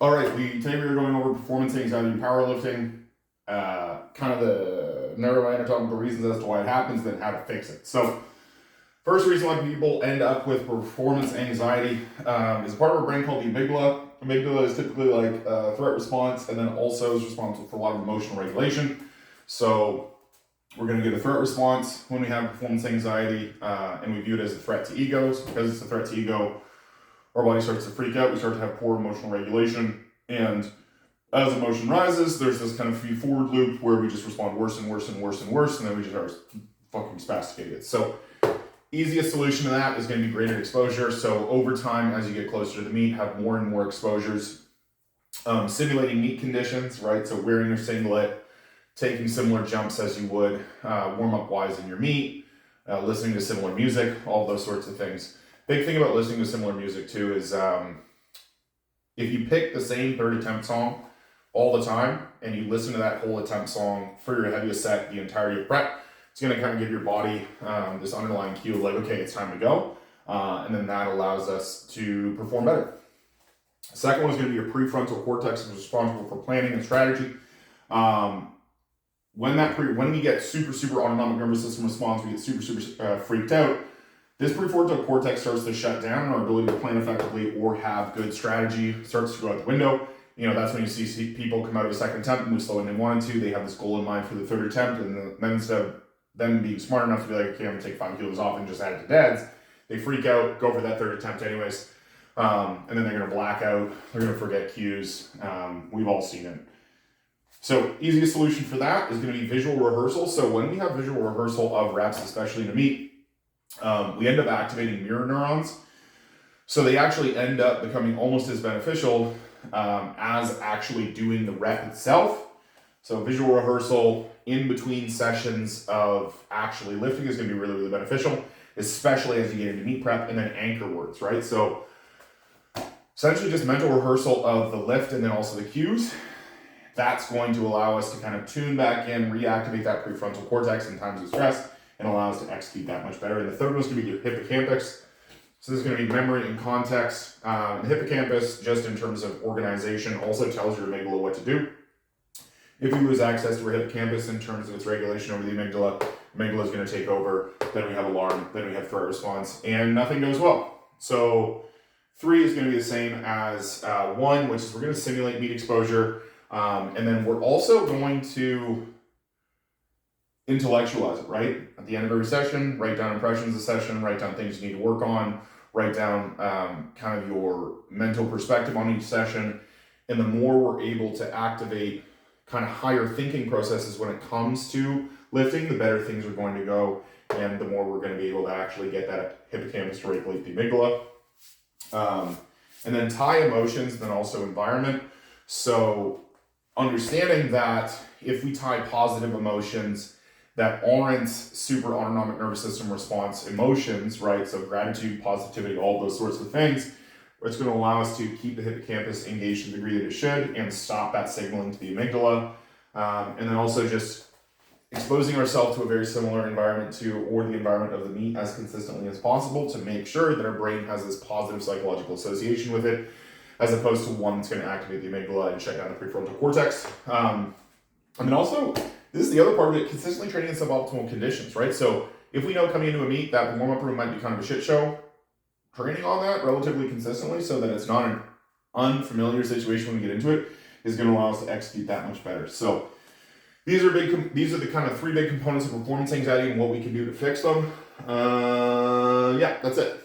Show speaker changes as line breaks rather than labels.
All right, today we are going over performance anxiety and powerlifting, kind of the neuroanatomical reasons as to why it happens, then how to fix it. So, first reason why people end up with performance anxiety is a part of our brain called the amygdala. Amygdala is typically like a threat response, and then also is responsible for a lot of emotional regulation. So, we're going to get a threat response when we have performance anxiety, and we view it as a threat to egos. Because it's a threat to ego, our body starts to freak out, we start to have poor emotional regulation, and as emotion rises, there's this kind of feed-forward loop where we just respond worse and worse and worse and worse, and then we just are fucking spasticated. So, easiest solution to that is going to be graded exposure. So, over time, as you get closer to the meet, have more and more exposures. Simulating meet conditions, right? So, wearing your singlet, taking similar jumps as you would warm-up-wise in your meet, listening to similar music, all those sorts of things. Big thing about listening to similar music too is if you pick the same third attempt song all the time and you listen to that whole attempt song for your heaviest set the entirety of prep, it's going to kind of give your body this underlying cue of like, okay, it's time to go. And then that allows us to perform better. Second one is going to be your prefrontal cortex, which is responsible for planning and strategy. When we get super autonomic nervous system response, we get super freaked out. This prefrontal cortex starts to shut down, and our ability to plan effectively or have good strategy starts to go out the window. You know, that's when you see people come out of a second attempt and move slower than they wanted to. They have this goal in mind for the third attempt, and then instead of them being smart enough to be like, okay, I'm gonna take 5 kilos off and just add it to deads, they freak out, go for that third attempt anyways, and then they're gonna black out, they're gonna forget cues. We've all seen it. So, easiest solution for that is gonna be visual rehearsal. So when we have visual rehearsal of reps, especially in a meet, we end up activating mirror neurons. So they actually end up becoming almost as beneficial as actually doing the rep itself. So visual rehearsal in between sessions of actually lifting is going to be really beneficial, especially as you get into meet prep, and then anchor words, right? So essentially just mental rehearsal of the lift and then also the cues. That's going to allow us to kind of tune back in, reactivate that prefrontal cortex in times of stress, and allow us to execute that much better. And the third one is going to be your hippocampus. So this is going to be memory and context. The hippocampus, just in terms of organization, also tells your amygdala what to do. If you lose access to your hippocampus in terms of its regulation over the amygdala is going to take over, then we have alarm, then we have threat response, and nothing goes well. So 3 is going to be the same as 1, which is we're going to simulate meet exposure, and then we're also going to intellectualize it, right? At the end of every session, write down impressions of the session, write down things you need to work on, write down kind of your mental perspective on each session. And the more we're able to activate kind of higher thinking processes when it comes to lifting, the better things are going to go. And the more we're going to be able to actually get that hippocampus to regulate the amygdala. And then tie emotions, then also environment. So understanding that if we tie positive emotions that aren't super autonomic nervous system response emotions, right? So gratitude, positivity, all those sorts of things, it's going to allow us to keep the hippocampus engaged to the degree that it should and stop that signaling to the amygdala. And then also just exposing ourselves to a very similar environment or the environment of the meet as consistently as possible to make sure that our brain has this positive psychological association with it, as opposed to one that's going to activate the amygdala and shut down the prefrontal cortex. And then also, this is the other part of it, consistently training in suboptimal conditions, right? So if we know coming into a meet that the warm-up room might be kind of a shit show, training on that relatively consistently so that it's not an unfamiliar situation when we get into it is going to allow us to execute that much better. So these are the kind of 3 big components of performance anxiety and what we can do to fix them. Yeah, that's it.